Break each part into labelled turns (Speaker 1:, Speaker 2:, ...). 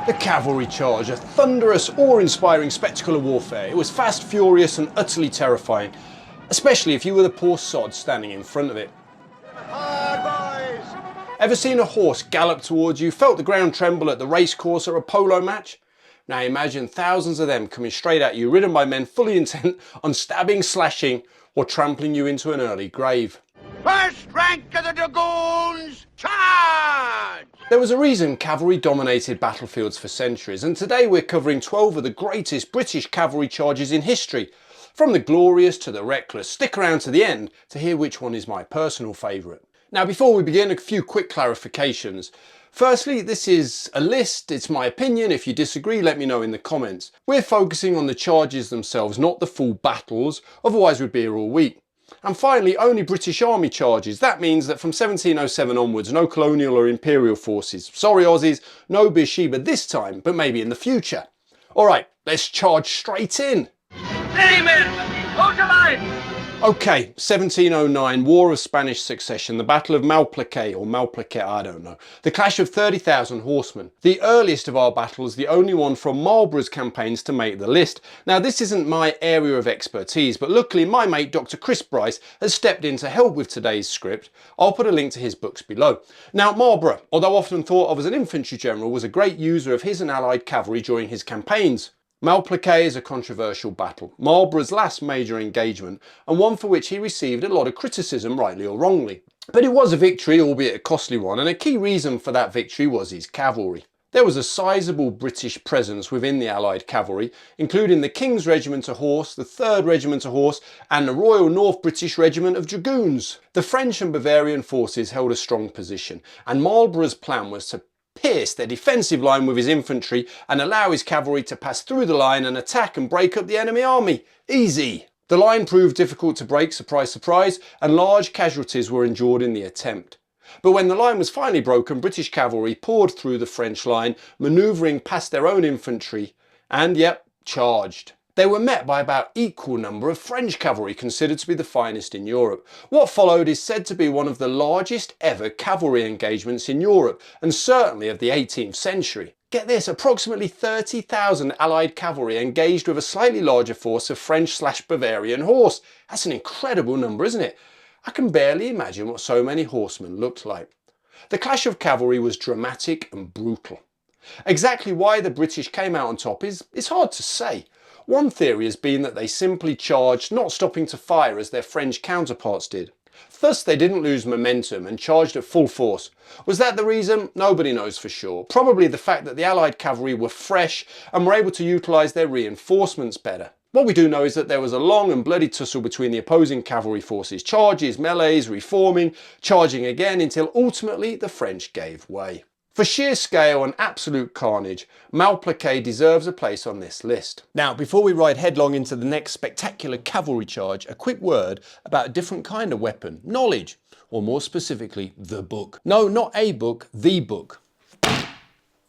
Speaker 1: The cavalry charge, a thunderous, awe-inspiring spectacle of warfare. It was fast, furious and utterly terrifying, especially if you were the poor sod standing in front of it.
Speaker 2: Hard boys!
Speaker 1: Ever seen a horse gallop towards you, felt the ground tremble at the racecourse or a polo match? Now imagine thousands of them coming straight at you, ridden by men fully intent on stabbing, slashing or trampling you into an early grave.
Speaker 2: First rank of the dragoons, charge!
Speaker 1: There was a reason cavalry dominated battlefields for centuries, and today we're covering 12 of the greatest British cavalry charges in history. From the glorious to the reckless. Stick around to the end to hear which one is my personal favourite. Now before we begin, a few quick clarifications. Firstly, this is a list, it's my opinion. If you disagree, let me know in the comments. We're focusing on the charges themselves, not the full battles, otherwise we'd be here all week. And finally, only British Army charges. That means that from 1707 onwards, no colonial or imperial forces. Sorry Aussies, no Beersheba this time, but maybe in the future. Alright, let's charge straight in.
Speaker 2: Ready, men! Hold your line!
Speaker 1: Okay, 1709, War of Spanish Succession, the Battle of Malplaquet, or Malplaquet, I don't know. The clash of 30,000 horsemen. The earliest of our battles, the only one from Marlborough's campaigns to make the list. Now this isn't my area of expertise, but luckily my mate Dr. Chris Bryce has stepped in to help with today's script. I'll put a link to his books below. Now Marlborough, although often thought of as an infantry general, was a great user of his and allied cavalry during his campaigns. Malplaquet is a controversial battle, Marlborough's last major engagement, and one for which he received a lot of criticism, rightly or wrongly. But it was a victory, albeit a costly one, and a key reason for that victory was his cavalry. There was a sizable British presence within the Allied cavalry, including the King's Regiment of Horse, the 3rd Regiment of Horse, and the Royal North British Regiment of Dragoons. The French and Bavarian forces held a strong position, and Marlborough's plan was to pierce their defensive line with his infantry and allow his cavalry to pass through the line and attack and break up the enemy army. Easy. The line proved difficult to break, surprise, surprise, and large casualties were endured in the attempt. But when the line was finally broken, British cavalry poured through the French line, manoeuvring past their own infantry and, charged. They were met by about equal number of French cavalry, considered to be the finest in Europe. What followed is said to be one of the largest ever cavalry engagements in Europe, and certainly of the 18th century. Get this, approximately 30,000 Allied cavalry engaged with a slightly larger force of French/Bavarian horse. That's an incredible number, isn't it? I can barely imagine what so many horsemen looked like. The clash of cavalry was dramatic and brutal. Exactly why the British came out on top is hard to say. One theory has been that they simply charged, not stopping to fire as their French counterparts did. Thus they didn't lose momentum and charged at full force. Was that the reason? Nobody knows for sure. Probably the fact that the Allied cavalry were fresh and were able to utilise their reinforcements better. What we do know is that there was a long and bloody tussle between the opposing cavalry forces. Charges, melees, reforming, charging again until ultimately the French gave way. For sheer scale and absolute carnage, Malplaquet deserves a place on this list. Now, before we ride headlong into the next spectacular cavalry charge, a quick word about a different kind of weapon, knowledge, or more specifically, the book. No, not a book, the book.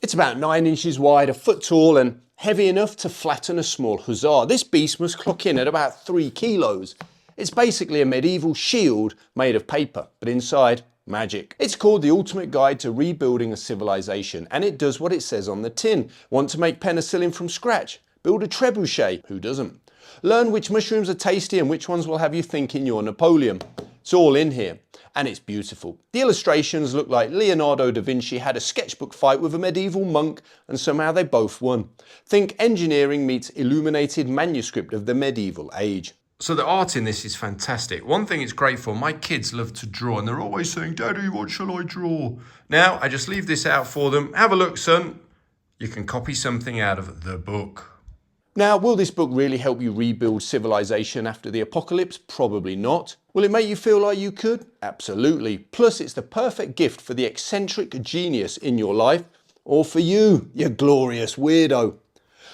Speaker 1: It's about 9 inches wide, a foot tall, and heavy enough to flatten a small hussar. This beast must clock in at about 3 kilos. It's basically a medieval shield made of paper, but inside, magic. It's called The Ultimate Guide to Rebuilding a Civilization, and it does what it says on the tin. Want to make penicillin from scratch? Build a trebuchet. Who doesn't? Learn which mushrooms are tasty and which ones will have you thinking you're Napoleon. It's all in here, and it's beautiful. The illustrations look like Leonardo da Vinci had a sketchbook fight with a medieval monk, and somehow they both won. Think engineering meets illuminated manuscript of the medieval age. So the art in this is fantastic. One thing it's great for, my kids love to draw and they're always saying, "Daddy, what shall I draw?" Now I just leave this out for them. Have a look, son. You can copy something out of the book. Now, will this book really help you rebuild civilization after the apocalypse? Probably not. Will it make you feel like you could? Absolutely. Plus, it's the perfect gift for the eccentric genius in your life, or for you, you glorious weirdo.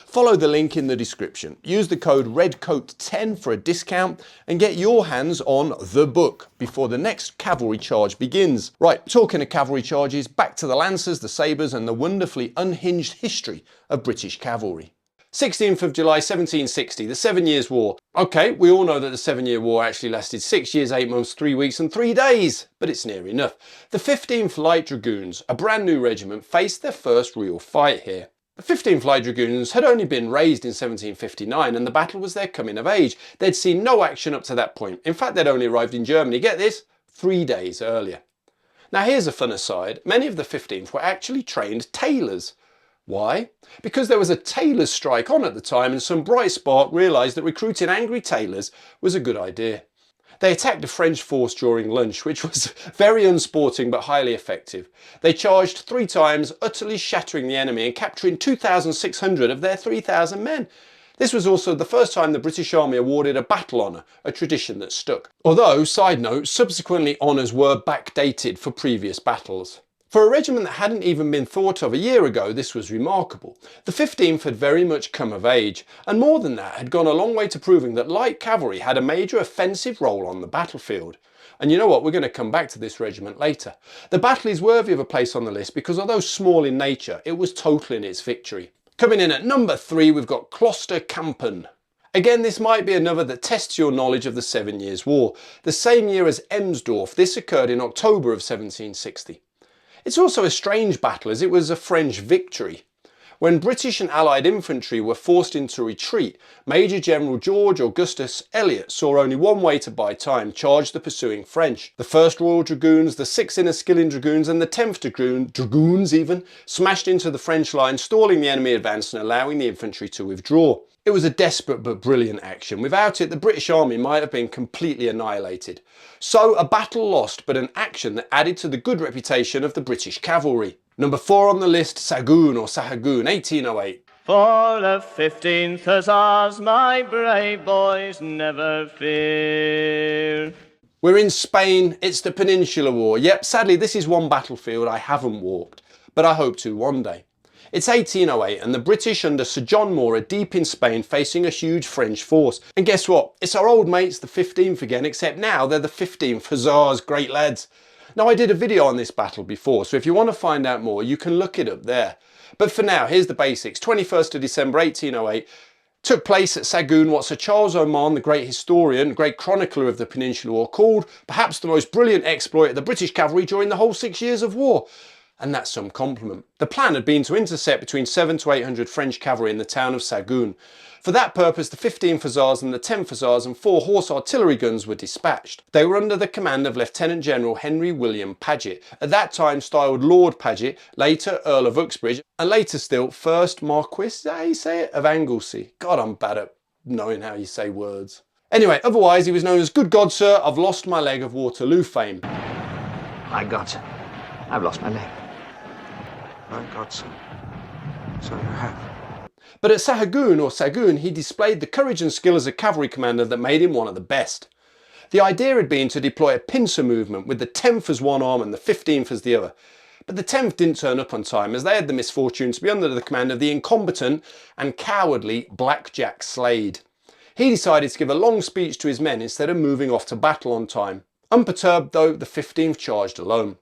Speaker 1: Follow the link in the description. Use the code REDCOAT10 for a discount and get your hands on the book before the next cavalry charge begins. Right, talking of cavalry charges, back to the Lancers, the Sabres and the wonderfully unhinged history of British cavalry. 16th of July 1760, the 7 Years' War. Okay, we all know that the 7-Year War actually lasted 6 years, 8 months, 3 weeks and 3 days, but it's near enough. The 15th Light Dragoons, a brand new regiment, faced their first real fight here. The 15th Light Dragoons had only been raised in 1759 and the battle was their coming of age. They'd seen no action up to that point. In fact, they'd only arrived in Germany, get this, 3 days earlier. Now here's a fun aside, many of the 15th were actually trained tailors. Why? Because there was a tailors' strike on at the time and some bright spark realised that recruiting angry tailors was a good idea. They attacked a French force during lunch, which was very unsporting but highly effective. They charged 3 times, utterly shattering the enemy and capturing 2,600 of their 3,000 men. This was also the first time the British Army awarded a battle honour, a tradition that stuck. Although, side note, subsequently honours were backdated for previous battles. For a regiment that hadn't even been thought of a year ago, this was remarkable. The 15th had very much come of age, and more than that, had gone a long way to proving that light cavalry had a major offensive role on the battlefield. And you know what, we're going to come back to this regiment later. The battle is worthy of a place on the list because although small in nature, it was total in its victory. Coming in at number 3, we've got Klosterkampen. Again, this might be another that tests your knowledge of the 7 Years' War. The same year as Emsdorf, this occurred in October of 1760. It's also a strange battle as it was a French victory. When British and Allied infantry were forced into retreat, Major General George Augustus Elliot saw only one way to buy time: charge the pursuing French. The 1st Royal Dragoons, the 6th Inniskilling Dragoons and the 10th Dragoons even, smashed into the French line, stalling the enemy advance and allowing the infantry to withdraw. It was a desperate but brilliant action. Without it, the British Army might have been completely annihilated. So, a battle lost, but an action that added to the good reputation of the British cavalry. Number 4 on the list, Sahagun or Sahagun, 1808.
Speaker 3: For the 15th Hussars, my brave boys, never fear.
Speaker 1: We're in Spain, it's the Peninsular War. Yep, sadly this is one battlefield I haven't walked, but I hope to one day. It's 1808 and the British under Sir John Moore are deep in Spain facing a huge French force. And guess what? It's our old mates, the 15th again, except now they're the 15th Hussars, great lads. Now I did a video on this battle before, so if you want to find out more, you can look it up there. But for now, here's the basics. 21st of December 1808 took place at Sahagun what Sir Charles Oman, the great historian, great chronicler of the Peninsular War, called perhaps the most brilliant exploit of the British cavalry during the whole 6 years of war. And that's some compliment. The plan had been to intercept between 700 to 800 French cavalry in the town of Sahagun. For that purpose, the 15th Hussars and the 10th Hussars and 4 horse artillery guns were dispatched. They were under the command of Lieutenant General Henry William Paget, at that time styled Lord Paget, later Earl of Uxbridge, and later still 1st Marquis, is that how you say it, of Anglesey. God, I'm bad at knowing how you say words. Anyway, otherwise he was known as Good God Sir, I've lost my leg of Waterloo fame.
Speaker 4: My God, sir, I've lost my leg.
Speaker 5: My God, sir. So you have.
Speaker 1: But at Sahagun or Sahagun, he displayed the courage and skill as a cavalry commander that made him one of the best. The idea had been to deploy a pincer movement with the 10th as one arm and the 15th as the other. But the 10th didn't turn up on time as they had the misfortune to be under the command of the incompetent and cowardly Black Jack Slade. He decided to give a long speech to his men instead of moving off to battle on time. Unperturbed though, the 15th charged alone.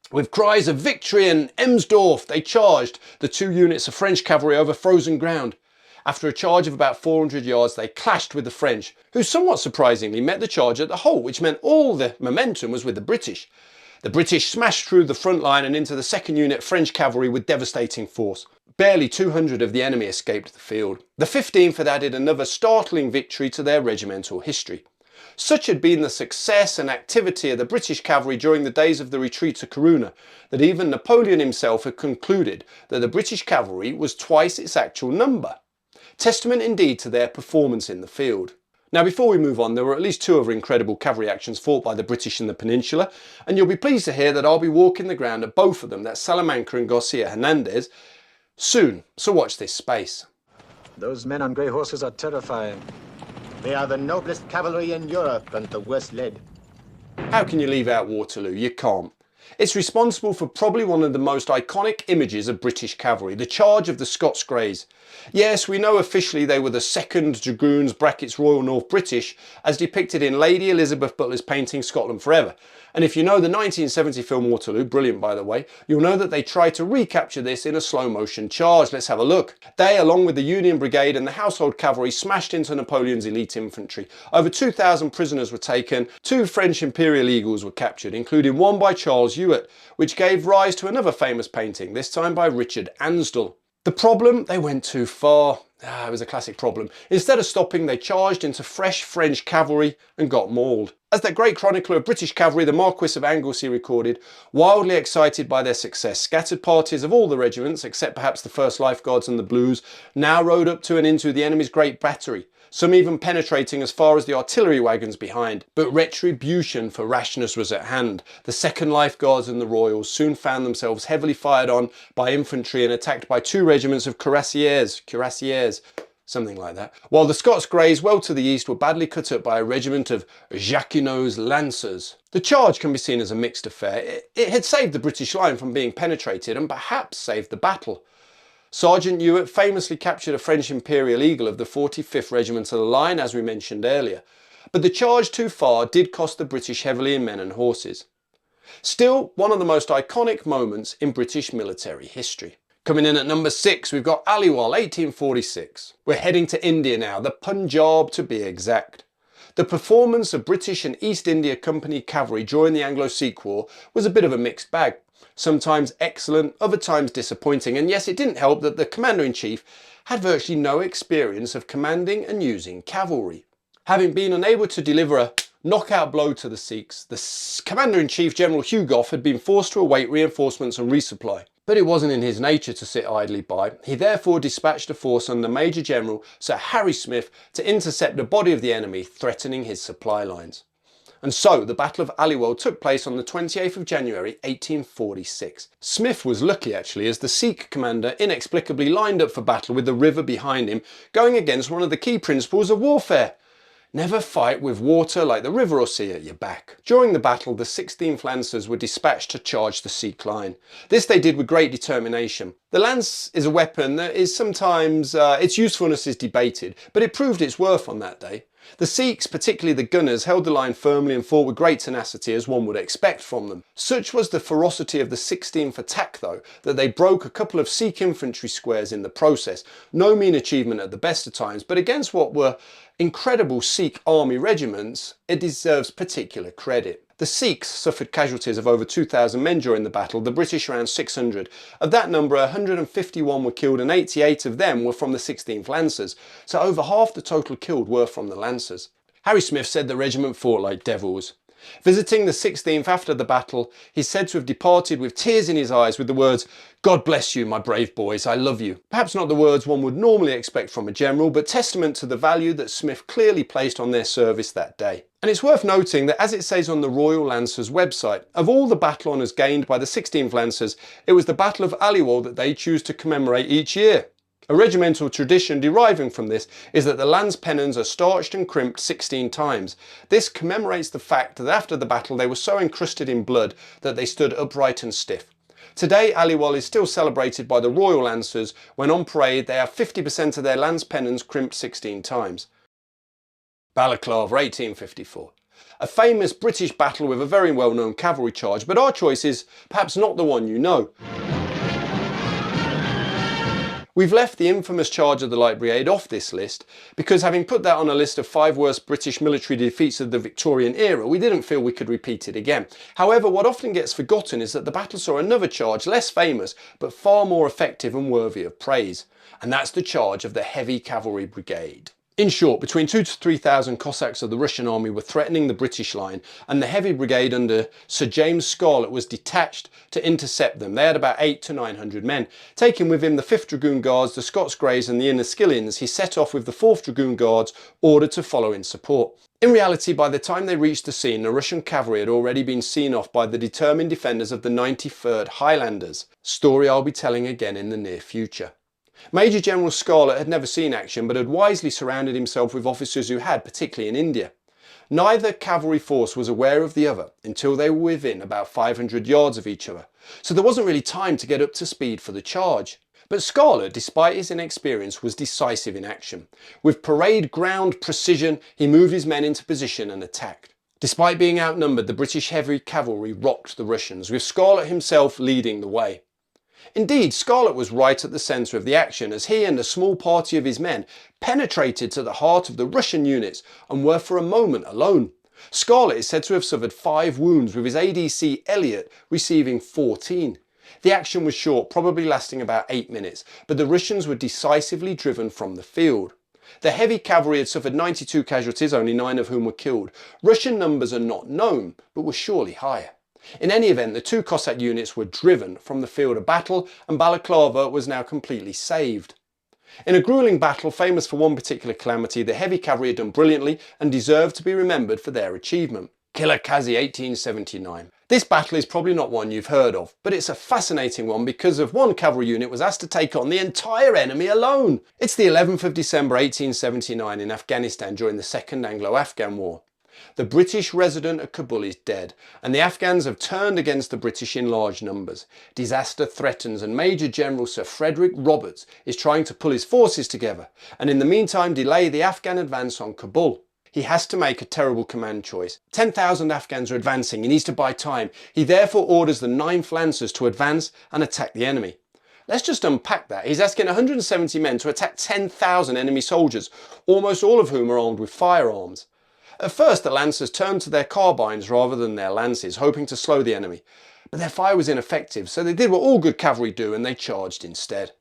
Speaker 1: With cries of victory and Emsdorf, they charged the 2 units of French cavalry over frozen ground. After a charge of about 400 yards, they clashed with the French, who somewhat surprisingly met the charge at the halt, which meant all the momentum was with the British. The British smashed through the front line and into the 2nd unit French cavalry with devastating force. Barely 200 of the enemy escaped the field. The 15th had added another startling victory to their regimental history. Such had been the success and activity of the British cavalry during the days of the retreat to Corunna that even Napoleon himself had concluded that the British cavalry was twice its actual number. Testament indeed to their performance in the field. Now before we move on, there were at least 2 other incredible cavalry actions fought by the British in the Peninsula, and you'll be pleased to hear that I'll be walking the ground at both of them, that's Salamanca and Garcia Hernandez, soon, so watch this space.
Speaker 6: Those men on grey horses are terrifying.
Speaker 7: They are the noblest cavalry in Europe and the worst led.
Speaker 1: How can you leave out Waterloo? You can't. It's responsible for probably one of the most iconic images of British cavalry, the charge of the Scots Greys. Yes, we know officially they were the 2nd Dragoons (Royal North British) as depicted in Lady Elizabeth Butler's painting Scotland Forever. And if you know the 1970 film Waterloo, brilliant by the way, you'll know that they tried to recapture this in a slow motion charge. Let's have a look. They, along with the Union Brigade and the Household Cavalry, smashed into Napoleon's elite infantry. Over 2,000 prisoners were taken, 2 French Imperial Eagles were captured, including one by Charles Ewart, which gave rise to another famous painting, this time by Richard Ansdell. The problem, they went too far. It was a classic problem. Instead of stopping, they charged into fresh French cavalry and got mauled. As that great chronicler of British cavalry, the Marquis of Anglesey, recorded, wildly excited by their success, scattered parties of all the regiments, except perhaps the 1st Life Guards and the Blues, now rode up to and into the enemy's great battery, some even penetrating as far as the artillery wagons behind. But retribution for rashness was at hand. The 2nd Life Guards and the Royals soon found themselves heavily fired on by infantry and attacked by 2 regiments of cuirassiers, something like that, while the Scots Greys well to the east were badly cut up by a regiment of Jacquinot's Lancers. The charge can be seen as a mixed affair. It had saved the British line from being penetrated and perhaps saved the battle. Sergeant Ewart famously captured a French Imperial Eagle of the 45th Regiment of the Line, as we mentioned earlier, but the charge too far did cost the British heavily in men and horses. Still, one of the most iconic moments in British military history. Coming in at number 6, we've got Aliwal, 1846. We're heading to India now, the Punjab to be exact. The performance of British and East India Company cavalry during the Anglo-Sikh War was a bit of a mixed bag. Sometimes excellent, other times disappointing, and yes, it didn't help that the Commander-in-Chief had virtually no experience of commanding and using cavalry. Having been unable to deliver a knockout blow to the Sikhs, the Commander-in-Chief General Hugh Gough had been forced to await reinforcements and resupply. But it wasn't in his nature to sit idly by. He therefore dispatched a force under Major General Sir Harry Smith to intercept a body of the enemy threatening his supply lines. And so the Battle of Aliwal took place on the 28th of January 1846. Smith was lucky actually, as the Sikh commander inexplicably lined up for battle with the river behind him, going against one of the key principles of warfare. Never fight with water like the river or sea at your back. During the battle, the 16th Lancers were dispatched to charge the Sikh line. This they did with great determination. The lance is a weapon that is sometimes, its usefulness is debated, but it proved its worth on that day. The Sikhs, particularly the gunners, held the line firmly and fought with great tenacity, as one would expect from them. Such was the ferocity of the 16th attack, though, that they broke a couple of Sikh infantry squares in the process. No mean achievement at the best of times, but against what were incredible Sikh army regiments, it deserves particular credit. The Sikhs suffered casualties of over 2,000 men during the battle, the British around 600. Of that number, 151 were killed and 88 of them were from the 16th Lancers, so over half the total killed were from the Lancers. Harry Smith said the regiment fought like devils. Visiting the 16th after the battle, he's said to have departed with tears in his eyes with the words, "God bless you, my brave boys, I love you." Perhaps not the words one would normally expect from a general, but testament to the value that Smith clearly placed on their service that day. And it's worth noting that, as it says on the Royal Lancers website, of all the battle honours gained by the 16th Lancers, it was the Battle of Aliwal that they choose to commemorate each year. A regimental tradition deriving from this is that the lance pennons are starched and crimped 16 times. This commemorates the fact that after the battle they were so encrusted in blood that they stood upright and stiff. Today, Aliwal is still celebrated by the Royal Lancers when on parade they have 50% of their lance pennons crimped 16 times. Balaclava, 1854. A famous British battle with a very well-known cavalry charge, but our choice is perhaps not the one you know. We've left the infamous charge of the Light Brigade off this list because, having put that on a list of 5 worst British military defeats of the Victorian era, we didn't feel we could repeat it again. However, what often gets forgotten is that the battle saw another charge, less famous, but far more effective and worthy of praise. And that's the charge of the Heavy Cavalry Brigade. In short, between 2,000 to 3,000 Cossacks of the Russian army were threatening the British line, and the Heavy Brigade under Sir James Scarlett was detached to intercept them. They had about 800 to 900 men. Taking with him the 5th Dragoon Guards, the Scots Greys and the Inniskillings, he set off with the 4th Dragoon Guards, ordered to follow in support. In reality, by the time they reached the scene, the Russian cavalry had already been seen off by the determined defenders of the 93rd Highlanders. Story I'll be telling again in the near future. Major General Scarlett had never seen action, but had wisely surrounded himself with officers who had, particularly in India. Neither cavalry force was aware of the other until they were within about 500 yards of each other, so there wasn't really time to get up to speed for the charge. But Scarlett, despite his inexperience, was decisive in action. With parade ground precision, he moved his men into position and attacked. Despite being outnumbered, the British heavy cavalry rocked the Russians, with Scarlett himself leading the way. Indeed, Scarlett was right at the centre of the action, as he and a small party of his men penetrated to the heart of the Russian units and were for a moment alone. Scarlett is said to have suffered 5 wounds, with his ADC Elliot receiving 14. The action was short, probably lasting about 8 minutes, but the Russians were decisively driven from the field. The heavy cavalry had suffered 92 casualties, only 9 of whom were killed. Russian numbers are not known, but were surely higher. In any event, the 2 Cossack units were driven from the field of battle, and Balaclava was now completely saved. In a gruelling battle famous for one particular calamity, the heavy cavalry had done brilliantly and deserved to be remembered for their achievement. Kilakazi 1879. This battle is probably not one you've heard of, but it's a fascinating one because of one cavalry unit was asked to take on the entire enemy alone. It's the 11th of December 1879 in Afghanistan during the Second Anglo-Afghan War. The British resident at Kabul is dead, and the Afghans have turned against the British in large numbers. Disaster threatens, and Major General Sir Frederick Roberts is trying to pull his forces together, and in the meantime delay the Afghan advance on Kabul. He has to make a terrible command choice. 10,000 Afghans are advancing, he needs to buy time. He therefore orders the 9th Lancers to advance and attack the enemy. Let's just unpack that. He's asking 170 men to attack 10,000 enemy soldiers, almost all of whom are armed with firearms. At first the Lancers turned to their carbines rather than their lances, hoping to slow the enemy. But their fire was ineffective, so they did what all good cavalry do and they charged instead.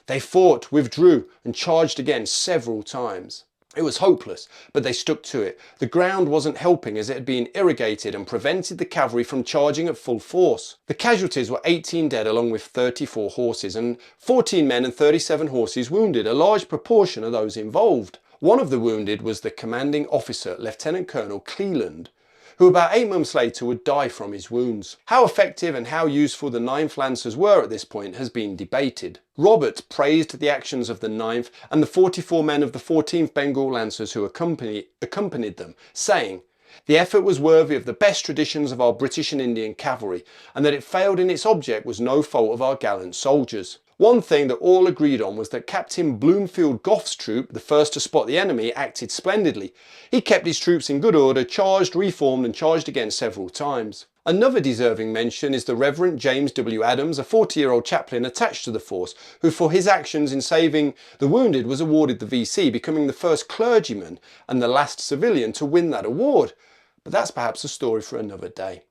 Speaker 1: They fought, withdrew and charged again several times. It was hopeless, but they stuck to it. The ground wasn't helping as it had been irrigated and prevented the cavalry from charging at full force. The casualties were 18 dead along with 34 horses and 14 men and 37 horses wounded, a large proportion of those involved. One of the wounded was the commanding officer, Lieutenant Colonel Cleland, who about 8 months later would die from his wounds. How effective and how useful the 9th Lancers were at this point has been debated. Robert praised the actions of the 9th and the 44 men of the 14th Bengal Lancers who accompanied them, saying, "The effort was worthy of the best traditions of our British and Indian cavalry, and that it failed in its object was no fault of our gallant soldiers." One thing that all agreed on was that Captain Bloomfield Gough's troop, the first to spot the enemy, acted splendidly. He kept his troops in good order, charged, reformed and charged again several times. Another deserving mention is the Reverend James W. Adams, a 40-year-old chaplain attached to the force, who for his actions in saving the wounded was awarded the VC, becoming the first clergyman and the last civilian to win that award. But that's perhaps a story for another day.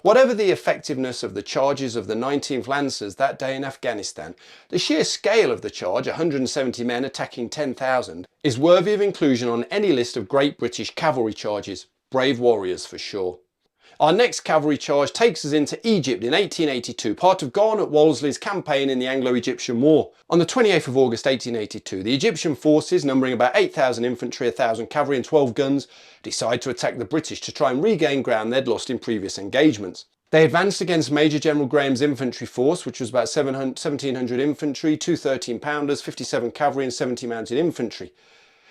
Speaker 1: Whatever the effectiveness of the charges of the 19th Lancers that day in Afghanistan, the sheer scale of the charge, 170 men attacking 10,000, is worthy of inclusion on any list of great British cavalry charges. Brave warriors for sure. Our next cavalry charge takes us into Egypt in 1882, part of Garnet Wolseley's campaign in the Anglo-Egyptian War. On the 28th of August 1882, the Egyptian forces, numbering about 8,000 infantry, 1,000 cavalry and 12 guns, decide to attack the British to try and regain ground they'd lost in previous engagements. They advanced against Major General Graham's infantry force, which was about 1,700 infantry, 2 13-pounders, 57 cavalry and 70 mounted infantry.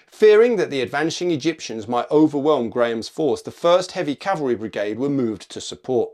Speaker 1: Fearing that the advancing Egyptians might overwhelm Graham's force, the 1st Heavy Cavalry Brigade were moved to support.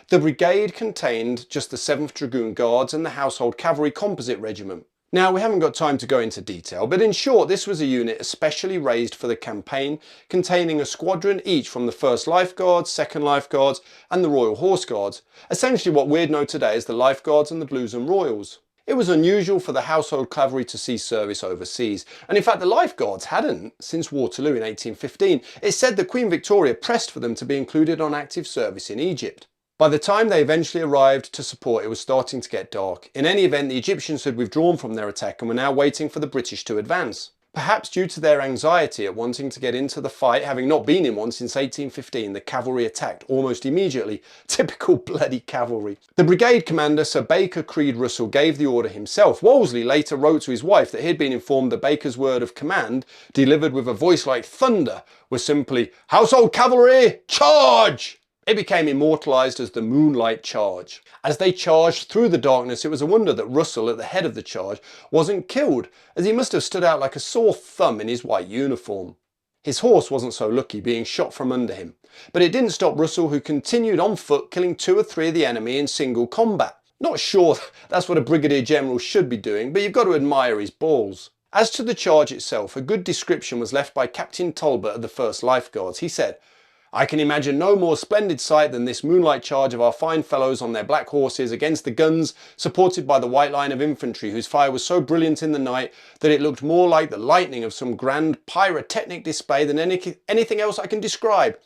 Speaker 1: The brigade contained just the 7th Dragoon Guards and the Household Cavalry Composite Regiment. Now, we haven't got time to go into detail, but in short, this was a unit especially raised for the campaign, containing a squadron each from the 1st Life Guards, 2nd Life Guards and the Royal Horse Guards, essentially what we'd know today as the Life Guards and the Blues and Royals. It was unusual for the household cavalry to see service overseas, and in fact the Life Guards hadn't since Waterloo in 1815. It's said that Queen Victoria pressed for them to be included on active service in Egypt. By the time they eventually arrived to support, it was starting to get dark. In any event, the Egyptians had withdrawn from their attack and were now waiting for the British to advance. Perhaps due to their anxiety at wanting to get into the fight, having not been in one since 1815, the cavalry attacked almost immediately. Typical bloody cavalry. The brigade commander, Sir Baker Creed Russell, gave the order himself. Wolseley later wrote to his wife that he had been informed that Baker's word of command, delivered with a voice like thunder, was simply, "Household cavalry, charge!" It became immortalised as the Moonlight Charge. As they charged through the darkness, it was a wonder that Russell, at the head of the charge, wasn't killed, as he must have stood out like a sore thumb in his white uniform. His horse wasn't so lucky, being shot from under him. But it didn't stop Russell, who continued on foot, killing 2 or 3 of the enemy in single combat. Not sure that's what a brigadier general should be doing, but you've got to admire his balls. As to the charge itself, a good description was left by Captain Talbot of the 1st Life Guards. He said, "I can imagine no more splendid sight than this moonlight charge of our fine fellows on their black horses against the guns supported by the white line of infantry, whose fire was so brilliant in the night that it looked more like the lightning of some grand pyrotechnic display than anything else I can describe.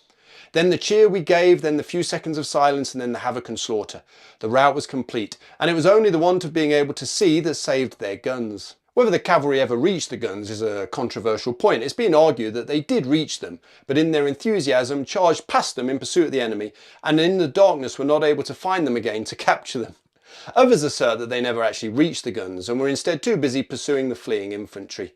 Speaker 1: Then the cheer we gave, then the few seconds of silence, and then the havoc and slaughter. The rout was complete, and it was only the want of being able to see that saved their guns. Whether the cavalry ever reached the guns is a controversial point. It's been argued that they did reach them, but in their enthusiasm charged past them in pursuit of the enemy, and in the darkness were not able to find them again to capture them. Others assert that they never actually reached the guns and were instead too busy pursuing the fleeing infantry.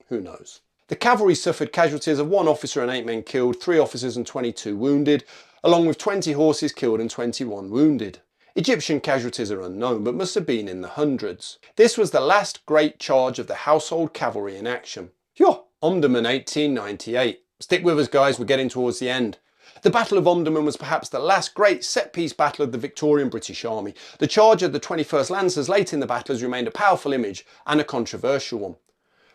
Speaker 1: Who knows? The cavalry suffered casualties of 1 officer and 8 men killed, 3 officers and 22 wounded, along with 20 horses killed and 21 wounded. Egyptian casualties are unknown, but must have been in the hundreds. This was the last great charge of the household cavalry in action. Omdurman 1898. Stick with us guys, we're getting towards the end. The Battle of Omdurman was perhaps the last great set-piece battle of the Victorian British Army. The charge of the 21st Lancers late in the battle has remained a powerful image and a controversial one.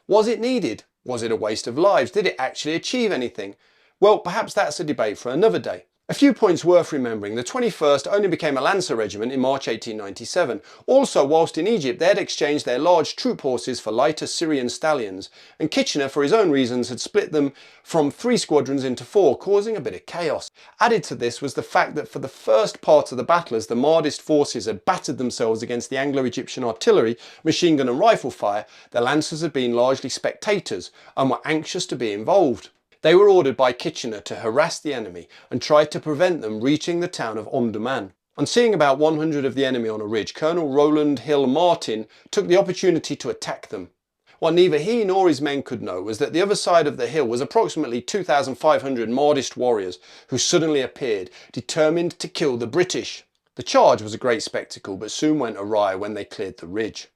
Speaker 1: Was it needed? Was it a waste of lives? Did it actually achieve anything? Well, perhaps that's a debate for another day. A few points worth remembering. The 21st only became a Lancer regiment in March 1897. Also, whilst in Egypt, they had exchanged their large troop horses for lighter Syrian stallions, and Kitchener, for his own reasons, had split them from 3 squadrons into 4, causing a bit of chaos. Added to this was the fact that for the first part of the battle, as the Mahdist forces had battered themselves against the Anglo-Egyptian artillery, machine gun and rifle fire, the Lancers had been largely spectators and were anxious to be involved. They were ordered by Kitchener to harass the enemy and tried to prevent them reaching the town of Omdurman. On seeing about 100 of the enemy on a ridge, Colonel Roland Hill Martin took the opportunity to attack them. What neither he nor his men could know was that the other side of the hill was approximately 2,500 Mahdist warriors who suddenly appeared, determined to kill the British. The charge was a great spectacle, but soon went awry when they cleared the ridge.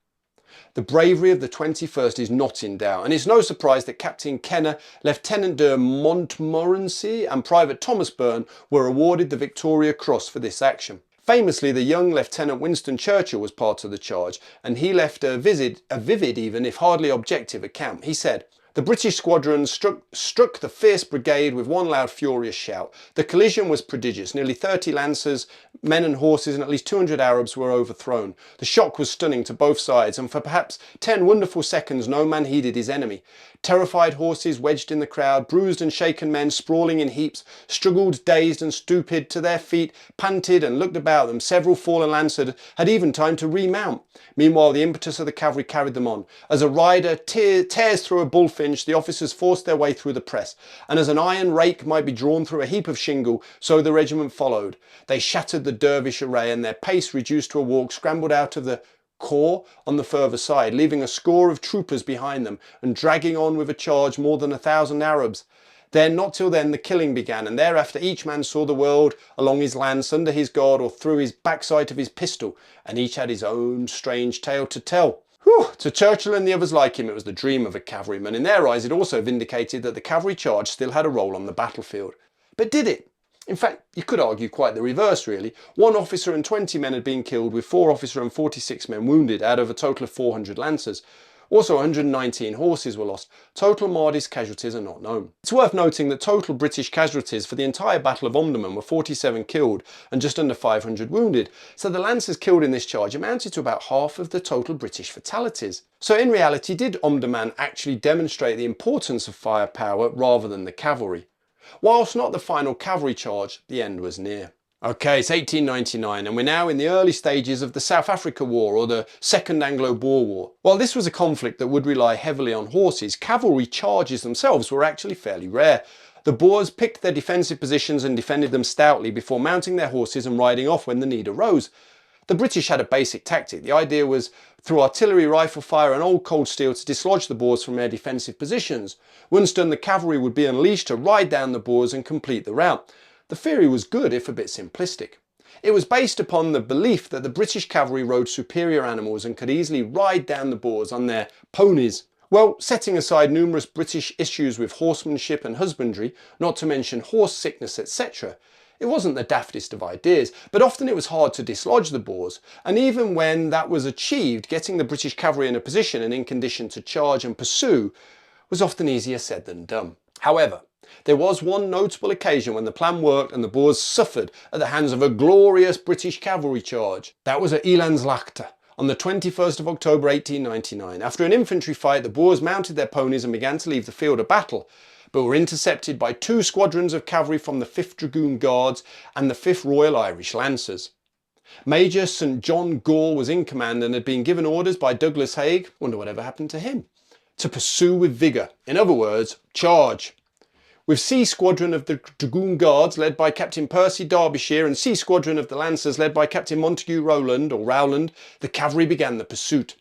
Speaker 1: The bravery of the 21st is not in doubt, and it's no surprise that Captain Kenner, Lieutenant de Montmorency and Private Thomas Byrne were awarded the Victoria Cross for this action. Famously, the young Lieutenant Winston Churchill was part of the charge, and he left a vivid even if hardly objective account. He said, "The British squadron struck the fierce brigade with one loud furious shout. The collision was prodigious. Nearly 30 Lancers, men and horses, and at least 200 Arabs were overthrown. The shock was stunning to both sides, and for perhaps 10 wonderful seconds no man heeded his enemy. Terrified horses wedged in the crowd, bruised and shaken men sprawling in heaps, struggled dazed and stupid to their feet, panted and looked about them. Several fallen Lancers had even time to remount. Meanwhile the impetus of the cavalry carried them on. As a rider tears through a bullfinch, the officers forced their way through the press, and as an iron rake might be drawn through a heap of shingle, so the regiment followed. They shattered the dervish array, and their pace reduced to a walk, scrambled out of the corps on the further side, leaving a score of troopers behind them, and dragging on with a charge more than 1,000 Arabs. Then, not till then, the killing began, and thereafter each man saw the world along his lance, under his guard, or through his backsight of his pistol, and each had his own strange tale to tell." To Churchill and the others like him, it was the dream of a cavalryman. In their eyes, it also vindicated that the cavalry charge still had a role on the battlefield. But did it? In fact, you could argue quite the reverse, really. 1 officer and 20 men had been killed, with 4 officers and 46 men wounded, out of a total of 400 Lancers. Also, 119 horses were lost. Total Mahdist casualties are not known. It's worth noting that total British casualties for the entire Battle of Omdurman were 47 killed and just under 500 wounded, so the Lancers killed in this charge amounted to about half of the total British fatalities. So in reality, did Omdurman actually demonstrate the importance of firepower rather than the cavalry? Whilst not the final cavalry charge, the end was near. Okay, it's 1899 and we're now in the early stages of the South Africa War, or the Second Anglo-Boer War. While this was a conflict that would rely heavily on horses, cavalry charges themselves were actually fairly rare. The Boers picked their defensive positions and defended them stoutly before mounting their horses and riding off when the need arose. The British had a basic tactic. The idea was, through artillery, rifle fire and old cold steel, to dislodge the Boers from their defensive positions. Once done, the cavalry would be unleashed to ride down the Boers and complete the rout. The theory was good, if a bit simplistic. It was based upon the belief that the British cavalry rode superior animals and could easily ride down the Boers on their ponies. Well, setting aside numerous British issues with horsemanship and husbandry, not to mention horse sickness, etc., it wasn't the daftest of ideas, but often it was hard to dislodge the Boers, and even when that was achieved, getting the British cavalry in a position and in condition to charge and pursue was often easier said than done. However, there was one notable occasion when the plan worked and the Boers suffered at the hands of a glorious British cavalry charge. That was at Elandslaagte on the 21st of October 1899. After an infantry fight, the Boers mounted their ponies and began to leave the field of battle. but were intercepted by 2 squadrons of cavalry from the 5th Dragoon Guards and the 5th Royal Irish Lancers. Major St John Gore was in command and had been given orders by Douglas Haig, wonder whatever happened to him, to pursue with vigour. In other words, charge. With C Squadron of the Dragoon Guards led by Captain Percy Derbyshire and C Squadron of the Lancers led by Captain Montague Rowland, the cavalry began the pursuit.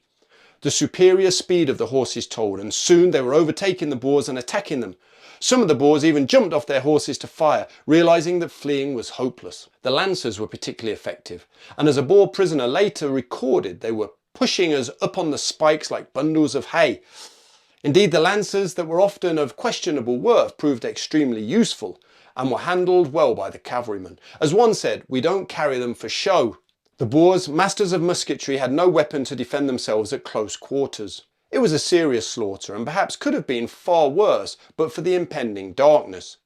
Speaker 1: The superior speed of the horses told, and soon they were overtaking the Boers and attacking them. Some of the Boers even jumped off their horses to fire, realising that fleeing was hopeless. The Lancers were particularly effective, and as a Boer prisoner later recorded, they were pushing us up on the spikes like bundles of hay. Indeed, the Lancers that were often of questionable worth proved extremely useful and were handled well by the cavalrymen. As one said, "We don't carry them for show." The Boers, masters of musketry, had no weapon to defend themselves at close quarters. It was a serious slaughter and perhaps could have been far worse but for the impending darkness.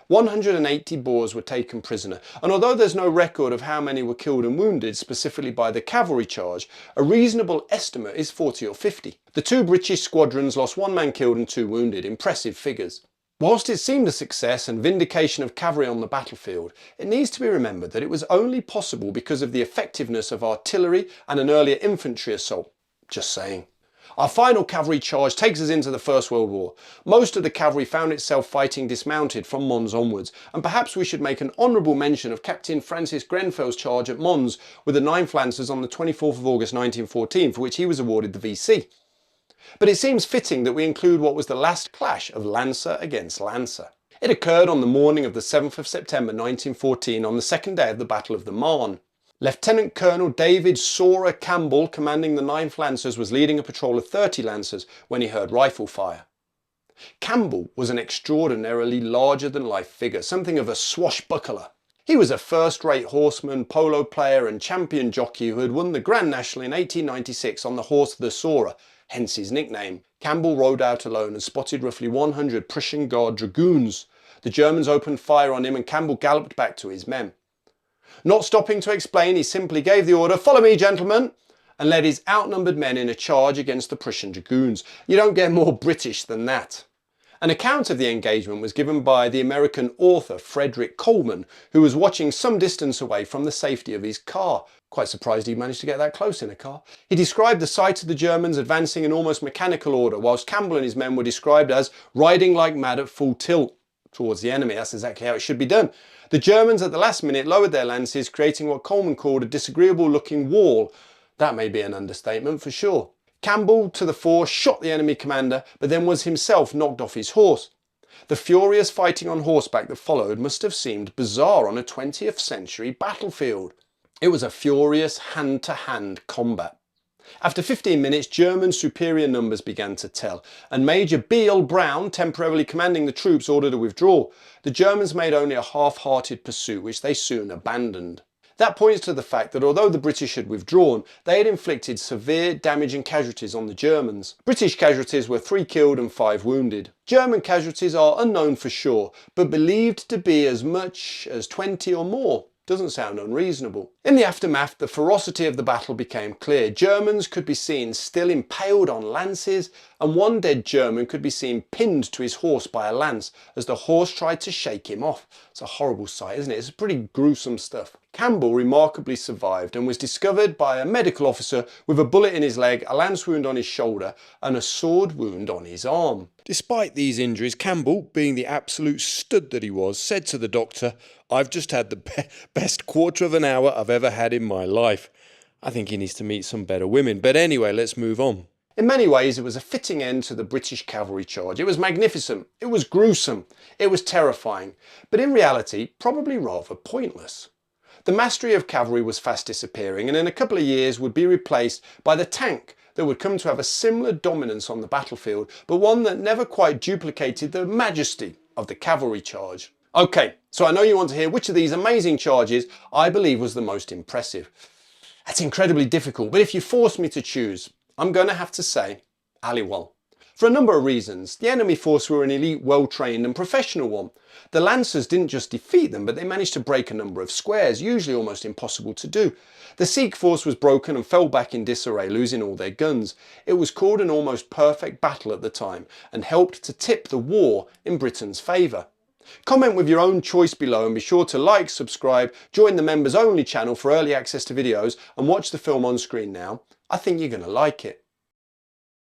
Speaker 1: 180 Boers were taken prisoner, and although there's no record of how many were killed and wounded specifically by the cavalry charge, a reasonable estimate is 40 or 50. The 2 British squadrons lost 1 man killed and 2 wounded, impressive figures. Whilst it seemed a success and vindication of cavalry on the battlefield, it needs to be remembered that it was only possible because of the effectiveness of artillery and an earlier infantry assault. Just saying. Our final cavalry charge takes us into the First World War. Most of the cavalry found itself fighting dismounted from Mons onwards, and perhaps we should make an honourable mention of Captain Francis Grenfell's charge at Mons with the 9th Lancers on the 24th of August 1914, for which he was awarded the VC. But it seems fitting that we include what was the last clash of Lancer against Lancer. It occurred on the morning of the 7th of September 1914 on the second day of the Battle of the Marne. Lieutenant Colonel David Sorer Campbell, commanding the 9th Lancers, was leading a patrol of 30 Lancers when he heard rifle fire. Campbell was an extraordinarily larger-than-life figure, something of a swashbuckler. He was a first-rate horseman, polo player and champion jockey who had won the Grand National in 1896 on the horse the Sorer, hence his nickname. Campbell rode out alone and spotted roughly 100 Prussian Guard dragoons. The Germans opened fire on him and Campbell galloped back to his men. Not stopping to explain, he simply gave the order, "Follow me, gentlemen," and led his outnumbered men in a charge against the Prussian dragoons. You don't get more British than that. An account of the engagement was given by the American author Frederick Coleman, who was watching some distance away from the safety of his car. Quite surprised he managed to get that close in a car. He described the sight of the Germans advancing in almost mechanical order, whilst Campbell and his men were described as riding like mad at full tilt towards the enemy. That's exactly how it should be done. The Germans at the last minute lowered their lances, creating what Coleman called a disagreeable looking wall. That may be an understatement for sure. Campbell to the fore shot the enemy commander, but then was himself knocked off his horse. The furious fighting on horseback that followed must have seemed bizarre on a 20th century battlefield. It was a furious hand-to-hand combat. After 15 minutes, German superior numbers began to tell, and Major B.L. Brown, temporarily commanding the troops, ordered a withdrawal. The Germans made only a half-hearted pursuit, which they soon abandoned. That points to the fact that although the British had withdrawn, they had inflicted severe damage and casualties on the Germans. British casualties were 3 killed and 5 wounded. German casualties are unknown for sure, but believed to be as much as 20 or more. Doesn't sound unreasonable. In the aftermath, the ferocity of the battle became clear. Germans could be seen still impaled on lances, and one dead German could be seen pinned to his horse by a lance as the horse tried to shake him off. It's a horrible sight, isn't it? It's pretty gruesome stuff. Campbell remarkably survived and was discovered by a medical officer with a bullet in his leg, a lance wound on his shoulder, and a sword wound on his arm. Despite these injuries, Campbell, being the absolute stud that he was, said to the doctor, "I've just had the best quarter of an hour I've ever had in my life." I think he needs to meet some better women. But anyway, let's move on. In many ways, it was a fitting end to the British cavalry charge. It was magnificent, it was gruesome, it was terrifying, but in reality, probably rather pointless. The mastery of cavalry was fast disappearing, and in a couple of years would be replaced by the tank that would come to have a similar dominance on the battlefield, but one that never quite duplicated the majesty of the cavalry charge. Okay, so I know you want to hear which of these amazing charges I believe was the most impressive. That's incredibly difficult, but if you force me to choose, I'm going to have to say Aliwal. For a number of reasons. The enemy force were an elite, well-trained and professional one. The Lancers didn't just defeat them, but they managed to break a number of squares, usually almost impossible to do. The Sikh force was broken and fell back in disarray, losing all their guns. It was called an almost perfect battle at the time and helped to tip the war in Britain's favour. Comment with your own choice below and be sure to like, subscribe, join the members only channel for early access to videos and watch the film on screen now. I think you're going to like it.